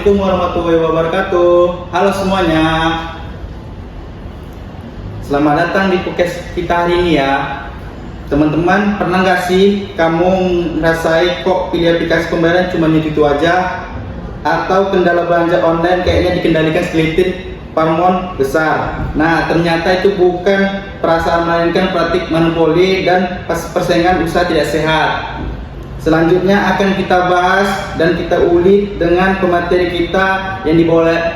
Assalamualaikum warahmatullahi wabarakatuh. Halo semuanya. Selamat datang di podcast kita hari ini ya. Teman-teman, pernah nggak sih kamu ngerasain kok pilih aplikasi pembayaran cuma itu aja? Atau kendala belanja online kayaknya dikendalikan segelintir parmon besar. Nah, ternyata itu bukan perasaan, melainkan praktik monopoli dan persaingan usaha tidak sehat. Selanjutnya akan kita bahas dan kita ulik dengan pemateri kita yang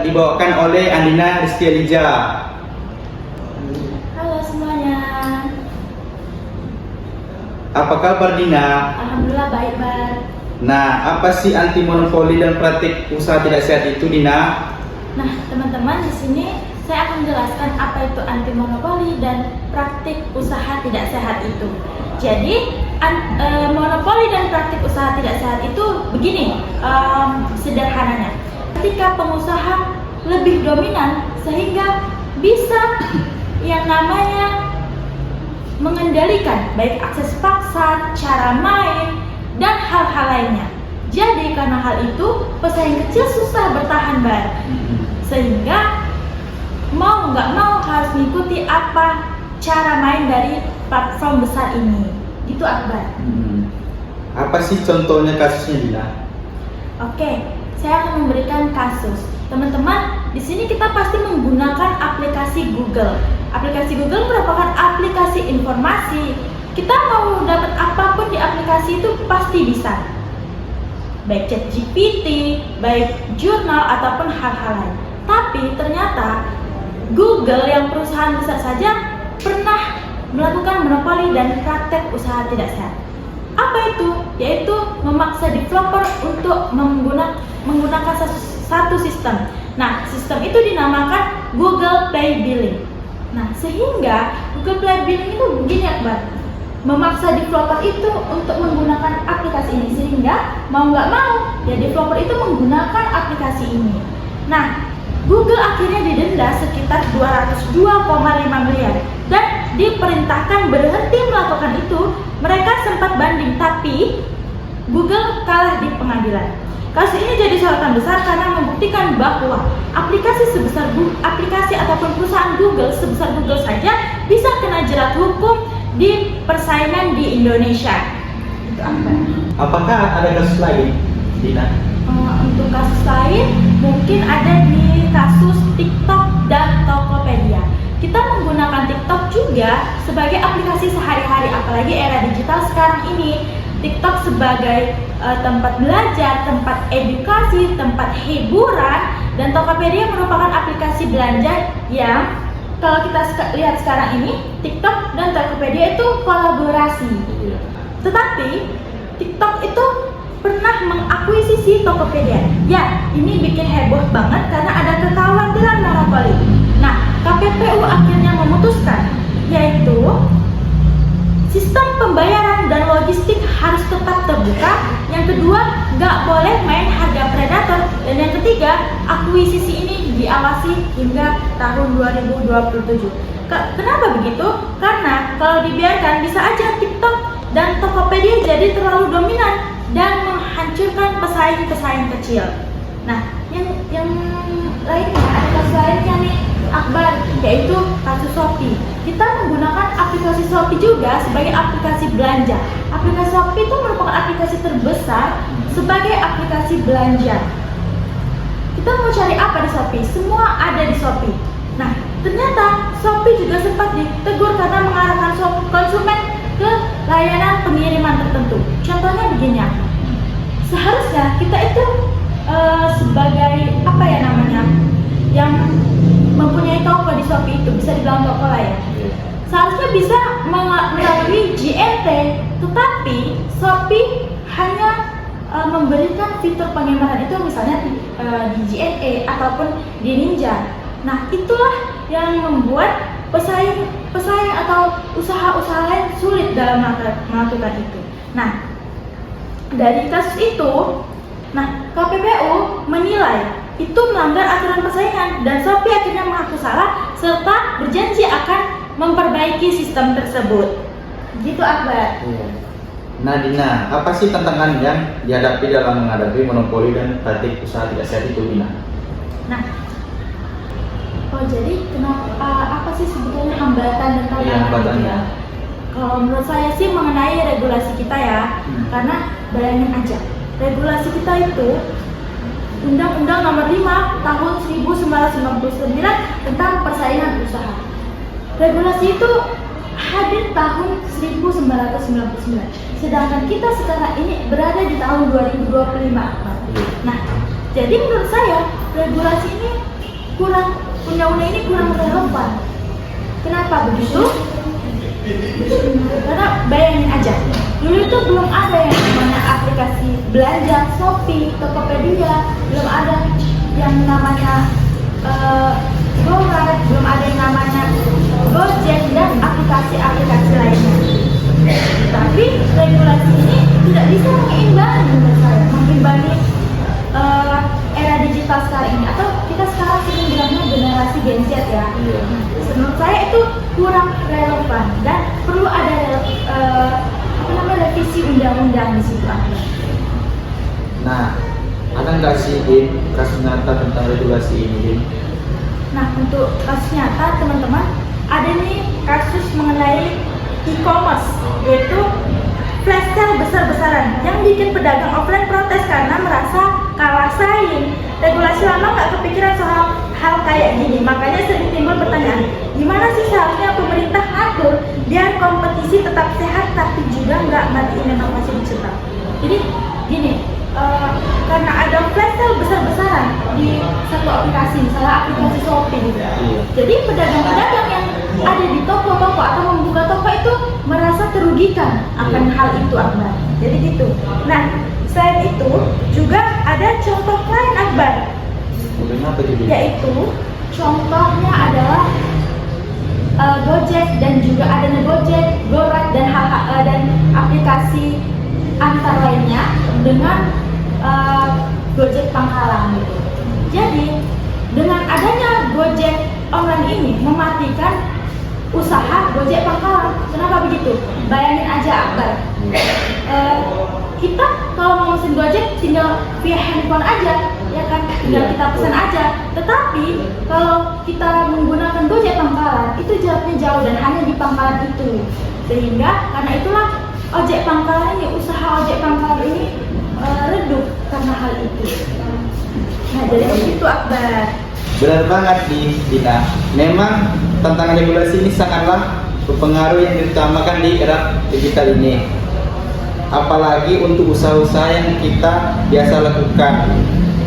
dibawakan oleh Andina Rizky Elija. Halo semuanya. Apa kabar Dina? Alhamdulillah baik, Bar. Nah, apa sih anti monopoli dan praktik usaha tidak sehat itu, Dina? Nah, teman-teman, di sini saya akan menjelaskan apa itu anti monopoli dan praktik usaha tidak sehat itu. Jadi, monopoli dan praktik usaha tidak sehat itu begini sederhananya. Ketika pengusaha lebih dominan sehingga bisa yang namanya mengendalikan baik akses paksa, cara main, dan hal-hal lainnya. Jadi karena hal itu pesaing kecil susah bertahan, Bar. Sehingga mau nggak mau harus mengikuti apa cara main dari platform besar ini. Gitu, Akbar. Apa sih contohnya kasusnya, Dina? Oke, saya akan memberikan kasus. Teman-teman, di sini kita pasti menggunakan aplikasi Google. Aplikasi Google merupakan aplikasi informasi. Kita mau dapat apapun di aplikasi itu pasti bisa. Baik ChatGPT, baik jurnal ataupun hal-hal lain. Tapi ternyata Google yang perusahaan besar saja pernah melakukan monopoli dan praktek usaha tidak sehat. Apa itu? Yaitu memaksa developer untuk menggunakan satu sistem. Nah, sistem itu dinamakan Google Play Billing. Nah, sehingga Google Play Billing itu begini, Akbar. Memaksa developer itu untuk menggunakan aplikasi ini, sehingga mau nggak mau ya developer itu menggunakan aplikasi ini. Nah, Google akhirnya didenda sekitar 202,5 miliar dan diperintahkan berhenti melakukan itu. Mereka sempat banding, tapi Google kalah di pengadilan. Kasus ini jadi sorotan besar karena membuktikan bahwa aplikasi ataupun perusahaan Google sebesar Google saja bisa kena jerat hukum di persaingan di Indonesia. Itu apa? Apakah ada kasus lain, Dina? Untuk kasus lain mungkin ada di kasus TikTok dan Tokopedia. Kita menggunakan TikTok juga sebagai aplikasi sehari-hari, apalagi era digital sekarang ini. TikTok sebagai tempat belajar, tempat edukasi, tempat hiburan, dan Tokopedia merupakan aplikasi belanja yang kalau kita lihat sekarang ini, TikTok dan Tokopedia itu kolaborasi. Tetapi TikTok itu pernah mengakuisisi Tokopedia. Ya, ini bikin heboh banget karena ada kekhawatiran monopoli. Nah, KPPU akhirnya memutuskan, yaitu sistem pembayaran dan logistik harus tetap terbuka. Yang kedua, nggak boleh main harga predator. Dan yang ketiga, akuisisi ini diawasi hingga tahun 2027. Kenapa begitu? Karena kalau dibiarkan bisa aja TikTok dan Tokopedia jadi terlalu dominan dan menghancurkan pesaing-pesaing kecil. Nah, yang lainnya, ada kasus lainnya nih, Akbar, yaitu kasus Shopee. Kita menggunakan aplikasi Shopee juga sebagai aplikasi belanja. Aplikasi Shopee itu merupakan aplikasi terbesar sebagai aplikasi belanja. Kita mau cari apa di Shopee? Semua ada di Shopee. Nah, ternyata Shopee juga sempat ditegur karena mengarahkan konsumen ke layanan pengiriman tertentu. Contohnya begini, seharusnya kita itu sebagai apa ya namanya, yang mempunyai toko di Shopee itu bisa dibilang toko lah ya. Seharusnya bisa melalui JNT, tetapi Shopee hanya memberikan fitur pengiriman itu misalnya di JNE ataupun di Ninja. Nah, itulah yang membuat pesaing atau usaha-usaha lain sulit dalam melakukan itu. Nah, dari kasus itu, KPPU menilai itu melanggar aturan persaingan dan Shopee akhirnya mengaku salah serta berjanji akan memperbaiki sistem tersebut. Gitu, Akbar. Nah Dina, apa sih tantangan yang dihadapi dalam menghadapi monopoli dan praktik usaha tidak sehat itu Dina? Nah, jadi kenapa apa sih sebetulnya hambatan dan tantangan Iya, hambatannya. ya? Kalau menurut saya sih mengenai regulasi kita ya, karena bayangin aja, regulasi kita itu Undang-Undang Nomor 5 Tahun 1999 tentang persaingan usaha. Regulasi itu hadir tahun 1999. Sedangkan kita sekarang ini berada di tahun 2025. Nah, jadi menurut saya regulasi ini undang-undang ini kurang relevan. Kenapa begitu? Karena bayangin aja, dulu itu belum ada yang namanya aplikasi belanja, Shopee, Tokopedia, belum ada yang namanya GoRide, belum ada yang namanya Gojek dan aplikasi-aplikasi lainnya. Tapi regulasi ini tidak bisa mengimbangi menurut saya, mengimbangi era digital sekarang ini, atau kita sekarang sering bilangnya generasi Gen Z ya. Menurut saya itu kurang relevan dan perlu ada revisi undang-undang di situ. Nah, ada nggak sih Din kasus nyata tentang regulasi ini Din? Nah, untuk kasus nyata teman-teman, ada nih kasus mengenai e-commerce, yaitu flash sale besar-besaran yang bikin pedagang offline protes karena merasa kalah saing. Regulasi lama nggak kepikiran soal hal kayak gini, makanya sering timbul pertanyaan, gimana sih seharusnya pemerintah atur biar kompetisi tetap sehat tapi juga nggak matiin inovasi digital. Jadi gini, karena ada flash sale besar-besaran di satu aplikasi, misalnya aplikasi Shopee gitu. Jadi pedagang-pedagang yang ada di toko-toko atau membuka toko itu merasa terugikan akan hal itu, Akbar. Jadi gitu. Nah, selain itu juga ada contoh lain, Akbar. Yaitu contohnya adalah Gojek dan juga ada Gojek, GoRide dan aplikasi antar lainnya dengan Gojek Pangkalan gitu. Jadi dengan adanya Gojek online ini mematikan usaha Gojek Pangkalan. Kenapa begitu? Bayangin aja, Akbar. Kita kalau mau mesin Gojek tinggal via handphone aja, ya kan? Tinggal kita pesan aja. Tetapi kalau kita menggunakan Gojek Pangkalan, itu jaraknya jauh dan hanya di pangkalan itu. Sehingga karena itulah ojek pangkalan ini, usaha ojek pangkalan ini redup karena hal itu. Nah, jadi begitu, Akbar. Benar banget Dina. Memang tantangan regulasi ini sangatlah berpengaruh yang diutamakan di era digital ini. Apalagi untuk usaha-usaha yang kita biasa lakukan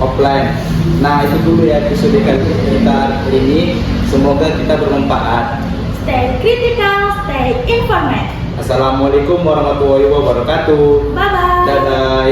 offline. Nah, itu dulu ya episode kita ini. Semoga kita bermanfaat. Stay critical, stay informed. Assalamualaikum warahmatullahi wabarakatuh. Bye bye. Dadah.